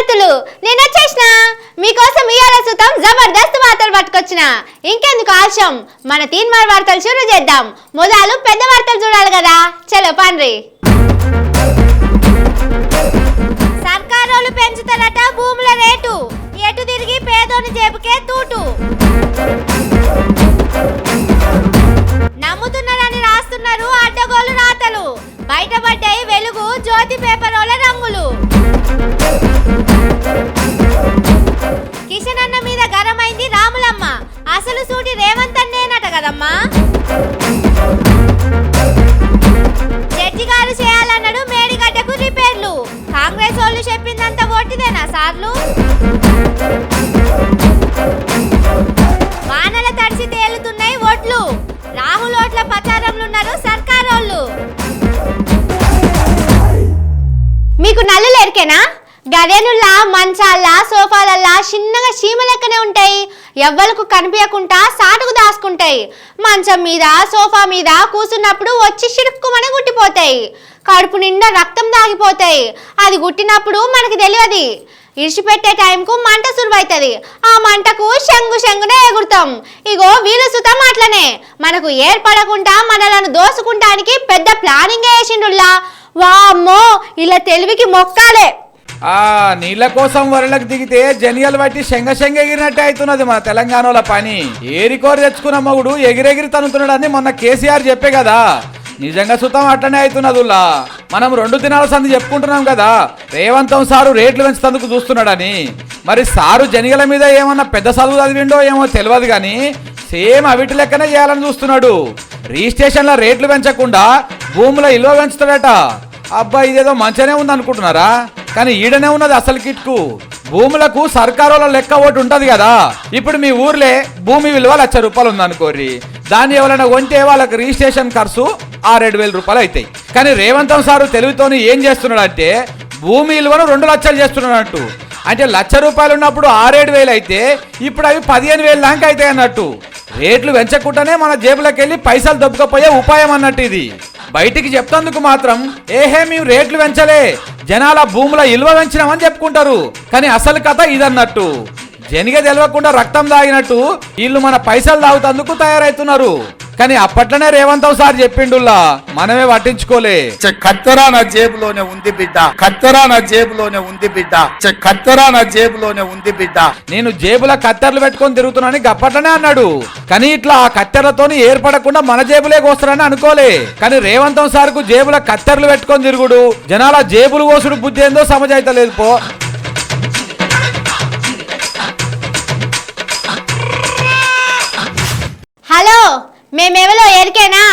విద్యార్థులు నేను వచ్చేసిన మీకోసం ఇయాల సుతం జబర్దస్త్ వార్తలు పట్టుకొచ్చిన. ఇంకెందుకు ఆలస్యం, మన తీన్మార్ వార్తలు షురూ చేద్దాం. మొదలు పెద్ద వార్తలు చూడాలి కదా, చలో పండ్రి. సర్కారోళ్ళు పెంచుతారట భూముల రేటు, ఎటు తిరిగి పేదోని జేబుకే తూటు. నమ్ముతున్నారని రాస్తున్నారు అడ్డగోలు రాతలు, బయటపడ్డాయి వెలుగు జ్యోతి పేపరోల రంగులు. కిషన్ అన్న మీద గరమైంది రాములమ్మ, అసలు సూటి రేవంత్ అన్నేనట కదమ్మా. జడ్జి గారు చేయాలన్నాడు మేడిగడ్డకు రిపేర్లు, కాంగ్రెస్ వాళ్ళు చెప్పిందంత ఓటిదేనా సార్లు. వానల తడిసి తేలుతున్నాయి ఓట్లు, రాహుల్ ఓట్ల ప్రచారంలున్నారు సర్కారోళ్ళు. మీకు నల్లులు ఎరికేనా? గదేనుల్లా మంచాల్లా సోఫాలల్లా చిన్నగా చీమ లెక్కనే ఉంటాయి, ఎవ్వలకు కనిపించకుండా సాటుకు దాసుకుంటాయి. మంచం మీద సోఫా మీద కూసున్నప్పుడు వచ్చి చిరుక్కుమని గుట్టిపోతాయి, కడుపు నిండా రక్తం దాగిపోతాయి. అది గుట్టినప్పుడు మనకి తెలియదు, ఇడిచిపెట్టే టైంకు మంట సురువైతుంది, ఆ మంటకు శంగునే ఎగురుతాం. ఇగో వీళ్ళు సుతం అట్లనే మనకు ఏర్పడకుండా మనలను దోసుకుంటానికి పెద్ద ప్లానింగ్ వేసిండుల్లా. వామ్మో, ఇలా తెలివికి మొక్కాలే. నీళ్ళ కోసం వరలకు దిగితే జనియలు బట్టి శంగ ఎగిరినట్టే అవుతున్నది మన తెలంగాణలో పని. ఏరికోరి తెచ్చుకున్న మగుడు ఎగిరెగిరి తనుతున్నాడని మొన్న కేసీఆర్ చెప్పే కదా, నిజంగా సుతం అట్లనే అవుతున్నదిలా. మనం 2 దినాల సంది చెప్పుకుంటున్నాం కదా, రేవంతం సారు రేట్లు పెంచుతందుకు చూస్తున్నాడని. మరి సారు జనిగల మీద ఏమన్నా పెద్ద చదువు చదివిండో ఏమో తెలియదు కానీ సేమ్ అవిటి లెక్కనే చేయాలని చూస్తున్నాడు. రిజిస్ట్రేషన్ల రేట్లు పెంచకుండా భూముల ఇల్లు పెంచుతాడట. అబ్బా, ఇదేదో మంచిగానే ఉంది అనుకుంటున్నారా? కానీ ఈడనే ఉన్నది అసలు కిట్కు. భూములకు సర్కారుల లెక్క ఒకటి ఉంటది కదా. ఇప్పుడు మీ ఊర్లే భూమి విలువ 1,00,000 రూపాయలు ఉందనుకోర్రి, దాన్ని ఎవరైనా కొంటే వాళ్ళకి రిజిస్ట్రేషన్ ఖర్చు 6-7 రూపాయలు అవుతాయి. కానీ రేవంతం సారు తెలివితోని ఏం చేస్తున్నాడంటే భూమి విలువను 2 లక్షలు చేస్తున్నాడు. అంటే 1,00,000 రూపాయలు ఉన్నప్పుడు 6-7 అయితే ఇప్పుడు అవి 15,000 దాకా అవుతాయి అన్నట్టు. రేట్లు పెంచకుండానే మన జేబులకు వెళ్ళి పైసలు దొబ్బకపోయే ఉపాయం అన్నట్టు ఇది. బయటికి చెప్తందుకు మాత్రం మేము రేట్లు పెంచలే, జనాల భూముల ఇల్వ పెంచినామని చెప్పుకుంటారు. కానీ అసలు కథ ఇదన్నట్టు. జనిగ తెలవకుండా రక్తం దాగినట్టు వీళ్ళు మన పైసలు దాగుతందుకు తయారైతున్నారు. కానీ అప్పట్లోనే రేవంత్ సార్ చెప్పిండుల్లా, మనమే పట్టించుకోలే. కత్తెరా నా జేబులోనే ఉంది బిడ్డ, కత్తెరా నా జేబులోనే ఉంది బిడ్డ, కత్తెరా నా జేబులోనే ఉంది బిడ్డ. నేను జేబుల కత్తెరలు పెట్టుకొని తిరుగుతున్నానని గప్పట్లనే అన్నాడు. కానీ ఇట్లా ఆ కత్తెరలతోని ఏర్పడకుండా మన జేబులే కోస్తారని అనుకోలే. కానీ రేవంత్ సార్కు జేబుల కత్తెరలు పెట్టుకొని తిరుగుడు, జనాల జేబులు కోసుడు బుద్ధి ఏందో సమజైతలేదు పో. హలో, మేమెవలో ఎరికేనా?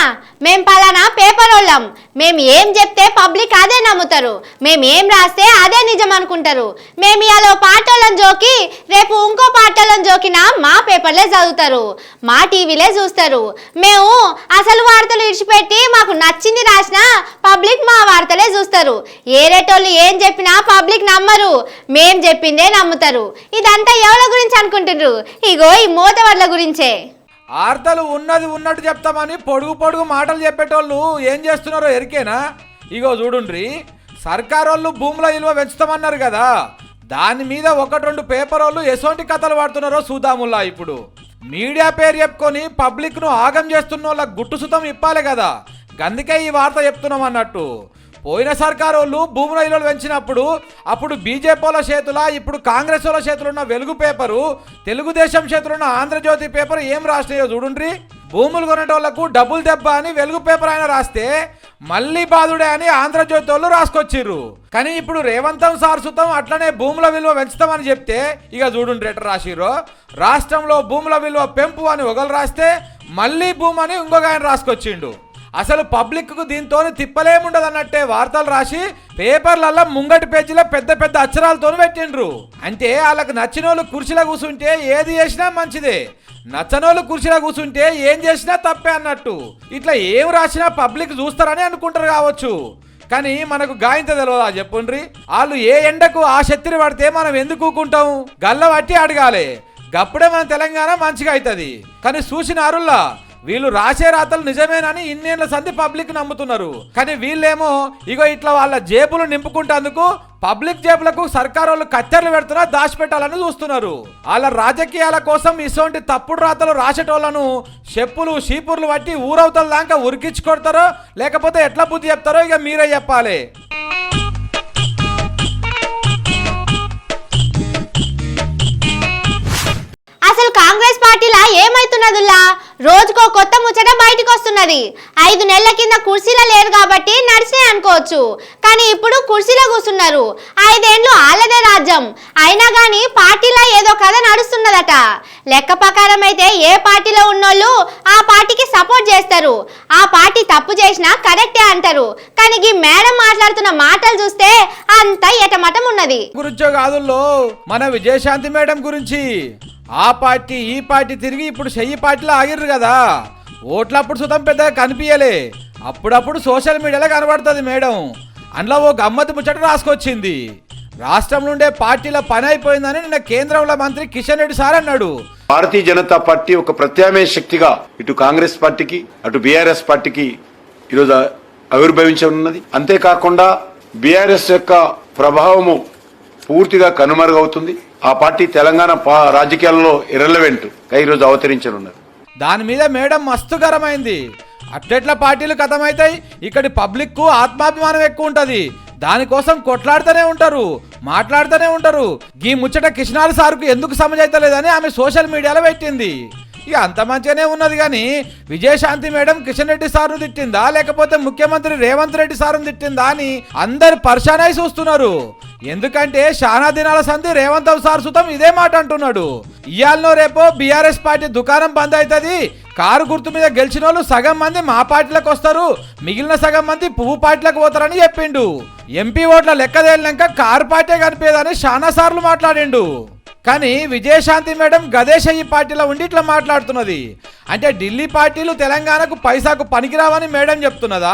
మేం పలానా పేపర్ వాళ్ళం. మేము ఏం చెప్తే పబ్లిక్ అదే నమ్ముతారు, మేము ఏం రాస్తే అదే నిజం అనుకుంటారు. మేము ఇవాళ పాటోళ్ళని జోకి రేపు ఇంకో పాటోళ్ళని జోకినా మా పేపర్లే చదువుతారు, మా టీవీలే చూస్తారు. మేము అసలు వార్తలు ఇడిచిపెట్టి మాకు నచ్చింది రాసినా పబ్లిక్ మా వార్తలే చూస్తారు. ఏరేటోళ్ళు ఏం చెప్పినా పబ్లిక్ నమ్మరు, మేం చెప్పిందే నమ్ముతారు. ఇదంతా ఎవరి గురించి అనుకుంటున్నారు? ఇగో ఈ మోతవర్ల గురించే. వార్తలు ఉన్నది ఉన్నట్టు చెప్తామని పొడుగు మాటలు చెప్పేటోళ్ళు ఏం చేస్తున్నారో ఎరికేనా? ఇగో చూడుండ్రి, సర్కారోళ్ళు భూముల విలువ పెంచుతామన్నారు కదా, దాని మీద 1-2 పేపర్ వాళ్ళు ఎసోంటి కథలు వాడుతున్నారో చూద్దాముల్లా. ఇప్పుడు మీడియా పేరు చెప్పుకొని పబ్లిక్ ను ఆగం చేస్తున్న వాళ్ళ గుట్టు సుతం ఇప్పాలి కదా, అందుకే ఈ వార్త చెప్తున్నాం అన్నట్టు. పోయిన సర్కారోళ్ళు భూముల విలువలు పెంచినప్పుడు అప్పుడు బీజేపీ వాళ్ళ చేతుల, ఇప్పుడు కాంగ్రెస్ వాళ్ళ చేతులు ఉన్న వెలుగు పేపరు, తెలుగుదేశం చేతులున్న ఆంధ్రజ్యోతి పేపర్ ఏం రాసినాయో చూడుండ్రి. భూములు కొనేటోళ్లకు డబ్బులు దెబ్బ అని వెలుగు పేపర్ ఆయన రాస్తే మళ్ళీ బాధుడే అని ఆంధ్రజ్యోతి వాళ్ళు రాసుకొచ్చిర్రు. కానీ ఇప్పుడు రేవంతం సార్ సుతం అట్లనే భూముల విలువ పెంచుతామని చెప్తే ఇక చూడుండ్రి ఎట్లా రాసిర్రో. రాష్ట్రంలో భూముల విలువ పెంపు అని ఒకరు రాస్తే మళ్ళీ భూమి అని ఇంకొక ఆయన రాసుకొచ్చిండు. అసలు పబ్లిక్ కు దీంతో తిప్పలేముండదు అన్నట్టే వార్తలు రాసి పేపర్లలో ముంగటి పేజీలో పెద్ద అక్షరాలతో పెట్టిండ్రు. అంటే వాళ్ళకి నచ్చిన వాళ్ళు కుర్చీలో కూర్చుంటే ఏది చేసినా మంచిదే, నచ్చనోళ్ళు కుర్చీలో కూర్చుంటే ఏం చేసినా తప్పే అన్నట్టు. ఇట్లా ఏం రాసినా పబ్లిక్ చూస్తారని అనుకుంటారు కావచ్చు. కానీ మనకు గాయంత తెలియదా చెప్పుండ్రి? వాళ్ళు ఏ ఎండకు ఆ శక్తిని పడితే మనం ఎందుకు ఊకుంటాం? గల్ల పట్టి అడగాలి, గప్పుడే మన తెలంగాణ మంచిగా అవుతుంది. కానీ చూసిన అరుల్లా వీళ్ళు రాసే రాతలు నిజమేనని ఇన్నేళ్ల సంధి పబ్లిక్ నమ్ముతున్నారు. కానీ వీళ్ళేమో ఇగో ఇట్లా వాళ్ళ జేబులు నింపుకుంటేందుకు పబ్లిక్ జేబులకు సర్కారు వాళ్ళు కత్తెరలు పెడుతున్నా దాచిపెట్టాలని చూస్తున్నారు. వాళ్ళ రాజకీయాల కోసం ఇటువంటి తప్పుడు రాతలు రాసేటోళ్లను చెప్పులు షీపుర్లు బట్టి ఊరవతల దాకా ఉరికించి కొడతారో లేకపోతే ఎట్లా బుద్ధి చెప్తారో ఇక మీరే చెప్పాలి. అసలు కాంగ్రెస్ పార్టీలా ఏమైతున్నదిలా రోజుకో కొత్త ముచ్చట బయటకు వస్తున్నది. 5 నెలల కింద కుర్చీలో లేరు కాబట్టి నడిచినాయి అనుకోవచ్చు, కానీ ఇప్పుడు కుర్చీలో కూర్చున్నారు. 5 ఏళ్ళు ఆళ్ళదే రాజ్యం అయినా గానీ పార్టీలో ఏదో కథ నడుస్తున్నదట. లెక్క ప్రకారం అయితే ఏ పార్టీలో ఉన్నోళ్ళు ఆ పార్టీకి సపోర్ట్ చేస్తారు, ఆ పార్టీ తప్పు చేసినా కరెక్టే అంటారు. కానీ ఈ మేడం మాట్లాడుతున్న మాటలు చూస్తే అంత ఎటమటం ఉన్నది. గురించో కాదుల్లో మన విజయశాంతి మేడం గురించి ఆ పార్టీ ఈ పార్టీ తిరిగి ఇప్పుడు చెయ్యి పార్టీలో ఆగిర్రు కదా. ఓట్లప్పుడు సుతం పెద్దగా కనిపించలే, అప్పుడప్పుడు సోషల్ మీడియాలో కనబడుతుంది మేడం. అందులో ఓ గమ్మత్తు ముచ్చట రాసుకొచ్చింది. రాష్ట్రంలో ఉండే పార్టీల పని అయిపోయిందని నిన్న కేంద్రంలో మంత్రి కిషన్ రెడ్డి సార్ అన్నాడు. భారతీయ జనతా పార్టీ ఒక ప్రత్యామ్నాయ శక్తిగా ఇటు కాంగ్రెస్ పార్టీకి అటు బీఆర్ఎస్ పార్టీకి ఈరోజు ఆవిర్భవించనున్నది. అంతేకాకుండా బీఆర్ఎస్ యొక్క ప్రభావము పూర్తిగా కనుమరుగవుతుంది. ఆ పార్టీ తెలంగాణ రాజకీయాల్లో ఇర్రెలవెంట్ గా ఈరోజు అవతరించనున్నారు. దాని మీద మేడం మస్తు గరమైంది. అట్లెట్ల పార్టీలు కథమవుతాయి, ఇక్కడి పబ్లిక్ కు ఆత్మాభిమానం ఎక్కువ ఉంటది, దానికోసం కొట్లాడుతూనే ఉంటారు, మాట్లాడుతూనే ఉంటారు. ఈ ముచ్చట కిషనాల్ సార్కు ఎందుకు సమజైతలేదని ఆమె సోషల్ మీడియాలో పెట్టింది. ఇక అంత మంచిగానే ఉన్నది కానీ విజయశాంతి మేడం కిషన్ రెడ్డి సార్ను తిట్టిందా లేకపోతే ముఖ్యమంత్రి రేవంత్ రెడ్డి సార్ను తిట్టిందా అని అందరు పరిశానై చూస్తున్నారు. ఎందుకంటే శానా దినాల సంధి రేవంత్ సార్ సుతం ఇదే మాట అంటున్నాడు. ఇయాలనో రేపో బీఆర్ఎస్ పార్టీ దుకాణం బంద్ అవుతుంది, కారు గుర్తు మీద గెలిచిన వాళ్ళు సగం మంది మా పార్టీలకు వస్తారు, మిగిలిన సగం మంది పువ్వు పార్టీలకు పోతారని చెప్పిండు. ఎంపీ ఓట్ల లెక్క తేలినాక కారు పార్టీ కనిపేదని శానా సార్లు మాట్లాడిండు. కానీ విజయశాంతి మేడం గదేశయ్యి పార్టీలో ఉండి ఇట్లా మాట్లాడుతున్నది. అంటే ఢిల్లీ పార్టీలు తెలంగాణకు పైసాకు పనికిరావని మేడం చెప్తున్నదా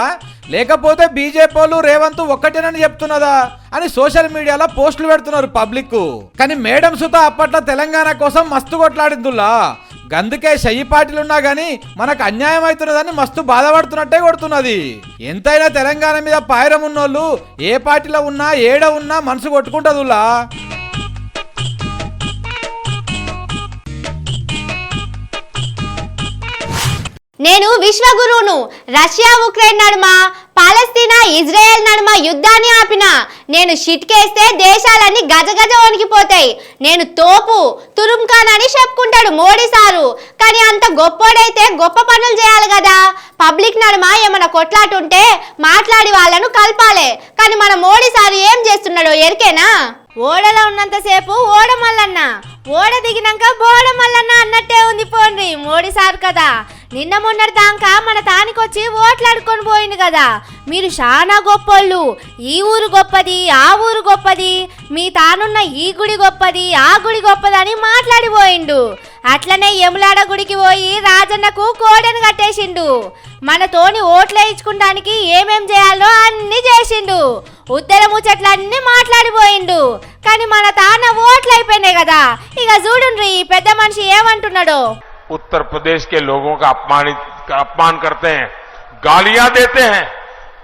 లేకపోతే బీజేపీ వాళ్ళు రేవంత్ ఒక్కటేనని చెప్తున్నదా అని సోషల్ మీడియాలో పోస్టులు పెడుతున్నారు పబ్లిక్. కానీ మేడం సుత అప్పట్లో తెలంగాణ కోసం మస్తు కొట్లాడిందుల్లా. గందుకే షయ్యి పార్టీలు ఉన్నా గానీ మనకు అన్యాయం అవుతున్నదని మస్తు బాధపడుతున్నట్టే కొడుతున్నది. ఎంతైనా తెలంగాణ మీద పాయరం ఉన్నోళ్ళు ఏ పార్టీలో ఉన్నా ఏడ ఉన్నా మనసు కొట్టుకుంటదులా. నేను విశ్వగురువును. రష్యా ఉక్రెయిన్ నడుమ పాలస్తీనా ఇజ్రాయెల్ నడుమ యుద్ధాన్ని ఆపిన. నేను షిట్కేస్తే దేశాలన్నీ గజగజ వణికిపోతాయి. నేను తోపు తురుంఖాన్ అని చెప్పుకుంటాడు మోడీ సారు. కానీ అంత గొప్పోడైతే గొప్ప పనులు చేయాలి కదా. పబ్లిక్ నడుమ ఏమైనా కొట్లాటుంటే మాట్లాడి వాళ్ళను కలపాలి. కానీ మన మోడీ సారు ఏం చేస్తున్నాడో ఎరికేనా? ఓడలో ఉన్నంతసేపు ఓడ మల్లన్న, ఓడ దిగినాక బోడ మల్లన్న అన్నట్టే ఉంది. పోండి మోడీ సార్ కదా. నిన్న మొన్నటి దాకా మన తానికొచ్చి ఓట్లాడుకొని పోయింది కదా. మీరు చాలా గొప్పోళ్ళు, ఈ ఊరు గొప్పది ఆ ఊరు గొప్పది, మీ తానున్న ఈ గుడి గొప్పది ఆ గుడి గొప్పదని మాట్లాడిపోయిండు. అట్లనే యములాడ గుడికి పోయి రాజన్నకు కోడెను కట్టేసిండు. మనతోని ఓట్లేయించుకుంటానికి ఏమేం చేయాలో అన్ని చేసిండు. ఉత్తర ముచ్చట్లన్నీ మాట్లాడిపోయిండు. కానీ మన తాన ఓట్లు అయిపోయినాయి కదా. ఇక చూడుండ్రి పెద్ద మనిషి ఏమంటున్నాడో. उत्तर प्रदेश के लोगों का अपमान करते हैं, गालियां देते हैं,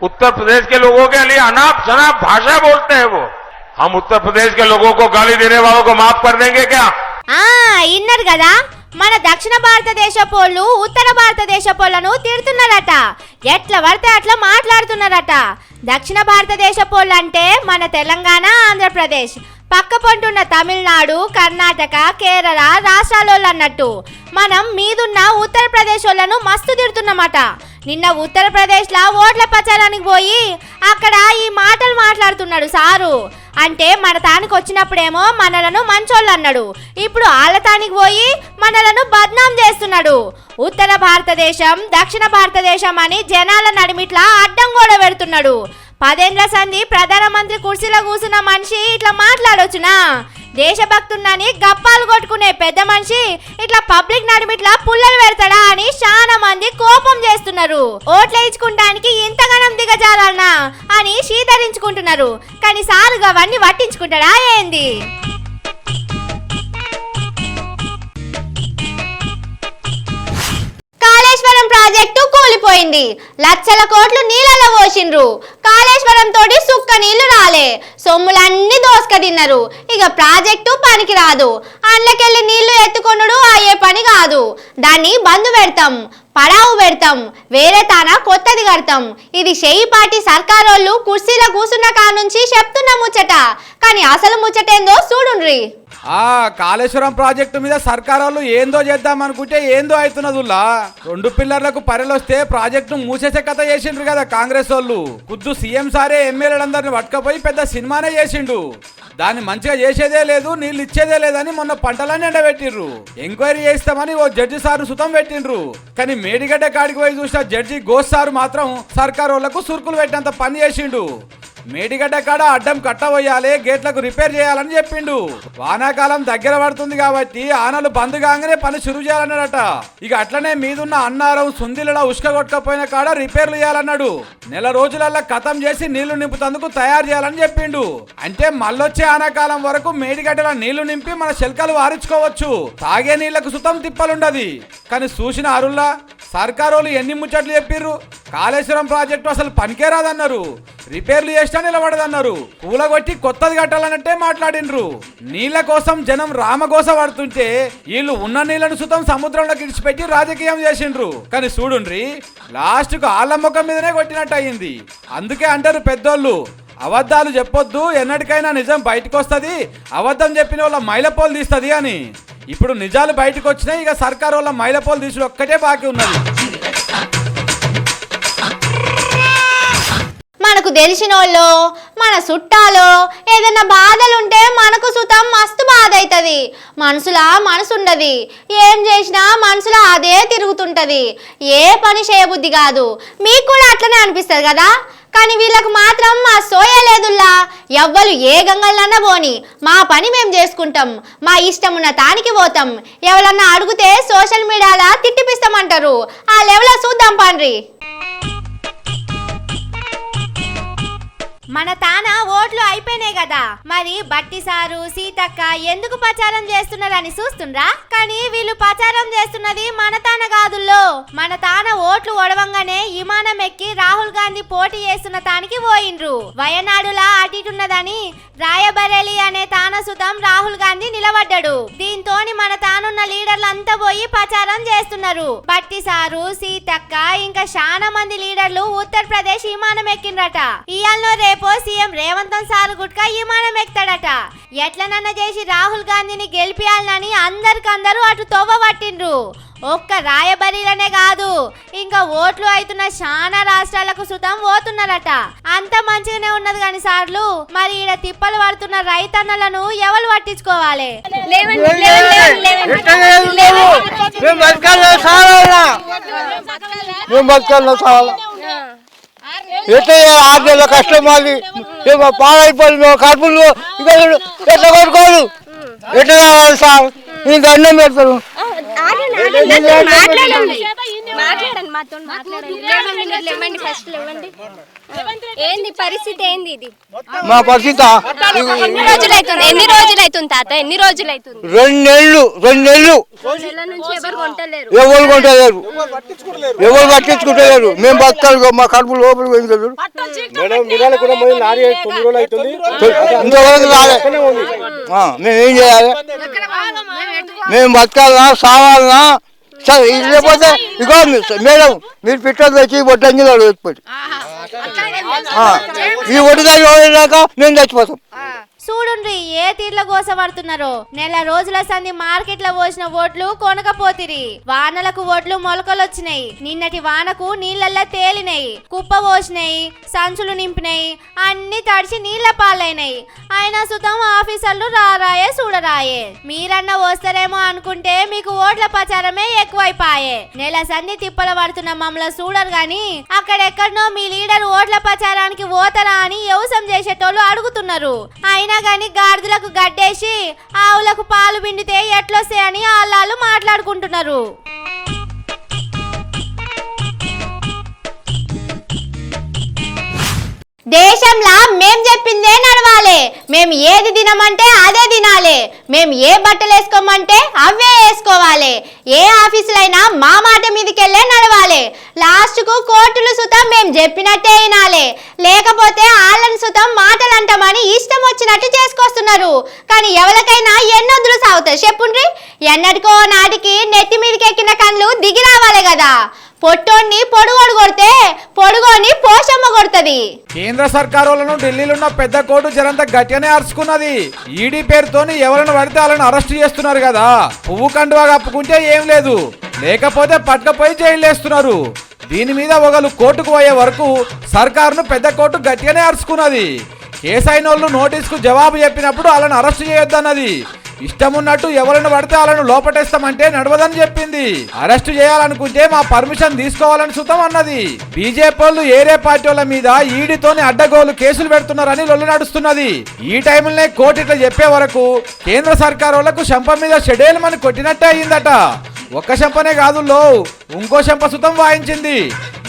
उत्तर प्रदेश के लोगों के लिए अनाप शनाप भाषा बोलते हैं वो. हम उत्तर प्रदेश के लोगों को गाली देने वालों को माफ कर देंगे क्या? ఇన్నారు కదా, మన దక్షిణ భారతదేశ పోళ్ళు ఉత్తర భారతదేశ పోళ్లను తిడుతున్నారట. ఎట్లా పడితే అట్లా మాట్లాడుతున్నారట. దక్షిణ భారతదేశ పోళ్ళు అంటే మన తెలంగాణ ఆంధ్రప్రదేశ్, పక్క పొంటున్న తమిళనాడు కర్ణాటక కేరళ రాష్ట్రాలు అన్నట్టు. మనం మీదున్న ఉత్తరప్రదేశ్ వాళ్ళను మస్తు తిడుతున్నమాట. నిన్న ఉత్తరప్రదేశ్లో ఓట్ల ప్రచారానికి పోయి అక్కడ ఈ మాటలు మాట్లాడుతున్నాడు సారు. అంటే మన తానికి వచ్చినప్పుడేమో మనలను మంచోళ్ళు అన్నాడు, ఇప్పుడు వాళ్ళ తానికి పోయి మనలను బద్నాం చేస్తున్నాడు. ఉత్తర భారతదేశం దక్షిణ భారతదేశం అని జనాల నడిమిట్లా అడ్డం కూడా పెడుతున్నాడు. 10 ఏళ్ల సంధి ప్రధానమంత్రి కుర్చీలో కూర్చున్న మనిషి ఇట్లా మాట్లాడొచ్చునా? దేశభక్తున్నని గప్పాలు కొట్టుకునే పెద్ద మనిషి ఇట్లా పబ్లిక్ నడిమిట్లా పుల్లలు పెడతాడా అని చాలా మంది కోపం చేస్తున్నారు. ఓట్లేయించుకుంటానికి ఇంతగానం దిగజాలన్నా అని శీతరించుకుంటున్నారు. కానీ సారుగా అవన్నీ పట్టించుకుంటాడా ఏంది? కాళేశ్వరం ప్రాజెక్టు కూలిపోయింది, లక్షల కోట్లు నీళ్ళలో పోసిండ్రు, కాళేశ్వరం తోటి సుక్క నీళ్లు రాలే, సొమ్ములన్నీ దోసుక తిన్నారు. ఇక ప్రాజెక్టు పనికి రాదు, అండ్లకెళ్ళి నీళ్లు ఎత్తుకొనుడు అయ్యే పని కాదు. దాన్ని బంద్ పెడతాం, పడావు పెడతాం, వేరే తాన కొత్తది కడతాం. ఇది షెయి పార్టీ సర్కారోళ్ళు కుర్చీలో కూసున్న కానుంచి చెప్తున్న ముచ్చట. కానీ అసలు ముచ్చటేందో చూడుండ్రి. కాళేశ్వరం ప్రాజెక్టు మీద సర్కారోళ్ళు ఏందో చేద్దాం అనుకుంటే ఏందో అవుతున్నదుల్లా. 2 పిల్లర్లకు పరెలొస్తే ప్రాజెక్టు మూసేసే కథ చేసిండ్రు కదా కాంగ్రెస్ వాళ్ళు. ఖుద్దు సీఎం సారే ఎమ్మెల్యేలందరిని పట్టుకపోయి పెద్ద సినిమానే చేసిండు. దాన్ని మంచిగా చేసేదే లేదు, నీళ్ళు ఇచ్చేదే లేదని మొన్న పంటలన్నీ ఎండబెట్టిండ్రు. ఎంక్వైరీ చేస్తామని ఓ జడ్జి సారు సుతం పెట్టిండ్రు. కానీ మేడిగడ్డ కాడికి పోయి చూసిన జడ్జి ఘోష్ సారు మాత్రం సర్కారోళ్లకు సురుకులు పెట్టినంత పని చేసిండు. మేడిగడ్డ కాడ అడ్డం కట్టబోయాలి, గేట్లకు రిపేర్ చేయాలని చెప్పిండు. వానాకాలం దగ్గర పడుతుంది కాబట్టి ఆనలు బంద్ కాగానే పని షురు చేయాలన్నాడట. ఇక అట్లనే మీదున్న అన్నారం సుందిల ఉష్క కొట్టకపోయిన కాడ రిపేర్లు చేయాలన్నాడు. నెల రోజులల్లా ఖతం చేసి నీళ్లు నింపుతందుకు తయారు చేయాలని చెప్పిండు. అంటే మళ్ళొచ్చే ఆనాకాలం వరకు మేడిగడ్డల నీళ్లు నింపి మన శల్కలు వారించుకోవచ్చు. తాగే నీళ్లకు సుతం తిప్పలుండది. కానీ చూసిన అరుల్లా సర్కారోళ్ళు ఎన్ని ముచ్చట్లు చెప్పిర్రు. కాళేశ్వరం ప్రాజెక్టు అసలు పనికే రాదన్నారు, రిపేర్లు చేసినా నిలబడదన్నారు, కూలగొట్టి కొత్తది కట్టాలన్నట్టే మాట్లాడిండ్రు. నీళ్ల కోసం జనం రామగోస పడుతుంటే వీళ్ళు ఉన్న నీళ్లను సుతం సముద్రంలోకి ఇడిచిపెట్టి రాజకీయం చేసిండ్రు. కానీ చూడుండ్రి, లాస్ట్ కు ఆళ్ళ ముఖం మీదనే కొట్టినట్టు అయింది. అందుకే అంటారు పెద్దోళ్ళు, అబద్ధాలు చెప్పొద్దు, ఎన్నటికైనా నిజం బయటకు వస్తుంది, అబద్ధం చెప్పిన వాళ్ళ మైలపోలు తీస్తుంది అని. ఇప్పుడు నిజాలు బయటకు వచ్చినాయి. ఇక సర్కారు వాళ్ళ మైలపోలు తీసుడు ఒక్కటే బాకీ ఉన్నది. మనకు తెలిసిన వాళ్ళు, మన చుట్టాలో ఏదైనా బాధలుంటే మనకు సుతం మస్తు బాధ అవుతుంది. మనసులా మనసు ఉండదు, ఏం చేసినా మనసులో అదే తిరుగుతుంటది, ఏ పని చేయబుద్ధి కాదు. మీకు కూడా అట్లనే అనిపిస్తుంది కదా. కానీ వీళ్ళకు మాత్రం మా సోయలేదుల్లా. ఎవ్వరు ఏ గంగలన్నా పోని, మా పని మేము చేసుకుంటాం, మా ఇష్టం ఉన్న తానికి పోతాం. ఎవరన్నా అడిగితే సోషల్ మీడియాలో తిట్టిపిస్తామంటారు. ఆ లెవెల్లో చూద్దాం పండ్రి. మన తాన ఓట్లు అయిపోయినాయి కదా, మరి బట్టి సారు సీతక్క ఎందుకు ప్రచారం చేస్తున్నారని చూస్తుండ్రా. కానీ వీళ్ళు ప్రచారం చేస్తున్నది మన తాన కాదుల్లో. మన తాన ఓట్లు ఒడవంగానే విమానం ఎక్కి రాహుల్ గాంధీ పోటీ చేస్తున్న తానికి పోయిండ్రు. వయనాడులా అటున్నదని రాయబరేలి అనే తాన సుతం రాహుల్ గాంధీ నిలబడ్డాడు. దీంతోని మన తానున్న లీడర్లు అంతా పోయి ప్రచారం చేస్తున్నారు. బట్టి సారు సీతక్క ఇంకా చాలా మంది లీడర్లు ఉత్తరప్రదేశ్ విమానం ఎక్కిండ్రట. ఇయాల్లో రేపో సీఎం రేవంత్ సార్ గుట్కా విమానం ఎక్కుతాడట. ఎట్లనన్నా చేసి రాహుల్ గాంధీని గెలిపియాలని అందరికందరూ అటు తోవ పట్టిండ్రు. ఒక్క రాయబరీలనే కాదు, ఇంకా ఓట్లు అవుతున్న చాలా రాష్ట్రాలకు సుతం పోతున్నారట. అంత మంచిగానే ఉన్నది కానీ సార్లు, మరి ఈడ తిప్పలు పడుతున్న రైతన్నలను ఎవరు పట్టించుకోవాలి? ఎట్లా కష్టం మాది, పాడైపోయింది కడుపులు ఎట్లా కొట్టుకోదు, ఎట్లా కావాలి సార్? ఇంకా అన్నం పెడతారు. ఏంది పరిస్థితి, ఏంది ఇది? మా పరిస్థితి ఎన్ని రోజులు అవుతుంది తాత? ఎన్ని రోజులు అవుతుంది? 2 నెలలు నుంచి ఎవరు కొంటలేరు, ఎవరు కొంటలేరు, ఎవరు పట్టించుకుంటలేరు. మేము బతకాలి, మా కడుపు లోపలికి పోయింది కదా. ఇంతవరకు రాలే. మేము ఏం చేయాలి? మేము బతకాలనా సావాలనా? సరే ఇది లేకపోతే ఇగో మేడం మీరు పిట్టలు తెచ్చి వడ్డంగిలో వేసిపోయి ఈ వడ్డీదాకా మేము చచ్చిపోతాం. చూడుండ్రి ఏ తీర్ల గోసపడుతున్నారో. నెల రోజుల సంది మార్కెట్ లో పోసిన ఓట్లు కొనకపోతిరి. వానలకు ఓట్లు మొలకలొచ్చినాయి. నిన్నటి వానకు నీళ్ళల్లా తేలినాయి, కుప్ప పోసినాయి, సంచులు నింపినాయి, అన్ని తడిచి నీళ్ల పాలైనాయి. అయినా సుతం ఆఫీసర్లు రారాయే చూడరాయే. మీరన్నా వస్తారేమో అనుకుంటే మీకు ఓట్ల ప్రచారమే ఎక్కువైపాయే. నెల సంది తిప్పల పడుతున్న మమ్మల్ని చూడరు గాని అక్కడెక్కడనో మీ లీడర్ ఓట్ల ప్రచారానికి పోతారా అని వ్యవసాయం చేసేటోళ్ళు అడుగుతున్నారు. అయినా గాని గాడిదలకు గడ్డేసి ఆవులకు పాలు పిండితే ఎట్లొస్తాయని వాళ్ళు మాట్లాడుకుంటున్నారు. దేశంలో మేం చెప్పిందే నడవాలి, మేము ఏది తినమంటే అదే తినాలి, మేము ఏ బట్టలు వేసుకోమంటే అవే వేసుకోవాలి, ఏ ఆఫీసులైనా మా మాట మీదకెళ్ళే నడవాలి, లాస్ట్కు కోర్టులు సుతం మేము చెప్పినట్టే వినాలి, లేకపోతే వాళ్ళని సుతం మాటలు అంటామని ఇష్టం వచ్చినట్టు చేసుకొస్తున్నారు. కానీ ఎవరికైనా ఎన్నొద్దులు సాగుతాయి చెప్పుండ్రి. ఎన్నటికో నాటికి నెత్తి మీదకి ఎక్కిన కళ్ళు దిగి రావాలి కదా. పొట్టోన్ని పొడుగోడు కొడితే పొడుగోని పోషమ్మ కొడుతుంది. కేంద్ర సర్కారులను ఢిల్లీలో ఉన్న పెద్ద కోర్టు జనంతా గట్టిగానే అరుచుకున్నది. ఈడీ పేరుతోని ఎవరిని పడితే వాళ్ళని అరెస్ట్ చేస్తున్నారు కదా. పువ్వు కండువా కప్పుకుంటే ఏం లేదు, లేకపోతే పట్టుకపోయి జైలు వేస్తున్నారు. దీని మీద ఒకళ్ళు కోర్టుకు పోయే వరకు సర్కారును పెద్ద కోర్టు గట్టిగానే అరుచుకున్నది. కేసైనోళ్ళు నోటీసుకు జవాబు చెప్పినప్పుడు వాళ్ళని అరెస్ట్ చేయొద్దన్నది. ఇష్టం ఉన్నట్టు ఎవరిని పడితే వాళ్ళను లోపటేస్తామంటే నడవదని చెప్పింది. అరెస్ట్ చేయాలనుకుంటే మా పర్మిషన్ తీసుకోవాలని సుతం అన్నది. బీజేపీ వాళ్ళు ఏరే పార్టీ వాళ్ళ మీద ఈడీతోని అడ్డగోలు కేసులు పెడుతున్నారని లొల్లి నడుస్తున్నది. ఈ టైంలోనే కోర్టు ఇట్లా చెప్పే వరకు కేంద్ర సర్కార్ వాళ్లకు శంప మీద షెడ్యూల్ కొట్టినట్టే అయిందట. ఒక్క శంపనే కాదు లో ఇంకో శంప సుతం వాయించింది.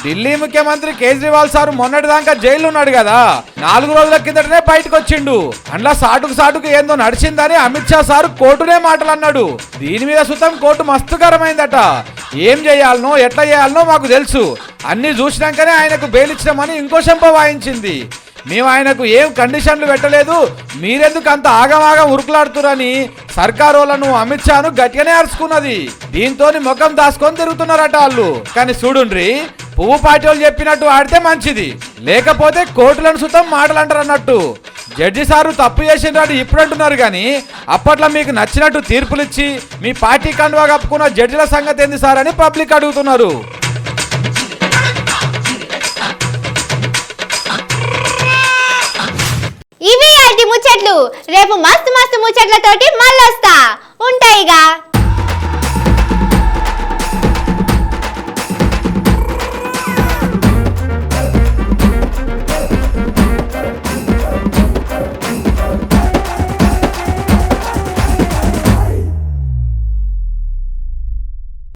ఢిల్లీ ముఖ్యమంత్రి కేజ్రీవాల్ సార్ మొన్నటిదాకా జైలు ఉన్నాడు కదా, 4 రోజుల కిందటనే బయటకు వచ్చిండు. అందులో సాటుకు ఏందో నడిచిందని అమిత్ షా సార్ కోర్టునే మాటలు అన్నాడు. దీని మీద సుతం కోర్టు మస్తుకరమైందట. ఏం చేయాలనో ఎట్లా చేయాలనో మాకు తెలుసు, అన్ని చూసినాకనే ఆయనకు బెయిల్ ఇచ్చినామని ఇంకో శంప వాయించింది. మేము ఆయనకు ఏం కండిషన్లు పెట్టలేదు, మీరెందుకు అంత ఆగమాగం ఉరుకులాడుతురని సర్కారు వాళ్ళను అమిత్ షాను గట్టిగానే అరుచుకున్నది. దీంతో ముఖం దాచుకొని తిరుగుతున్నారట వాళ్ళు. కానీ చూడుండ్రి, పువ్వు పార్టీ వాళ్ళు చెప్పినట్టు ఆడితే మంచిది, లేకపోతే కోర్టులను సుతం మాటలంటారు అన్నట్టు. జడ్జి సారు తప్పు చేసినట్టు ఇప్పుడు అంటున్నారు, కానీ అప్పట్లో మీకు నచ్చినట్టు తీర్పులు ఇచ్చి మీ పార్టీ కండువా కప్పుకున్న జడ్జిల సంగతి ఏంది సార్ అని పబ్లిక్ అడుగుతున్నారు. ఇవి అల్టి ముచ్చట్లు. రేపు మస్తు మస్తు ముచ్చట్లతోటి మళ్ళొస్తా. ఉంటాయిగా.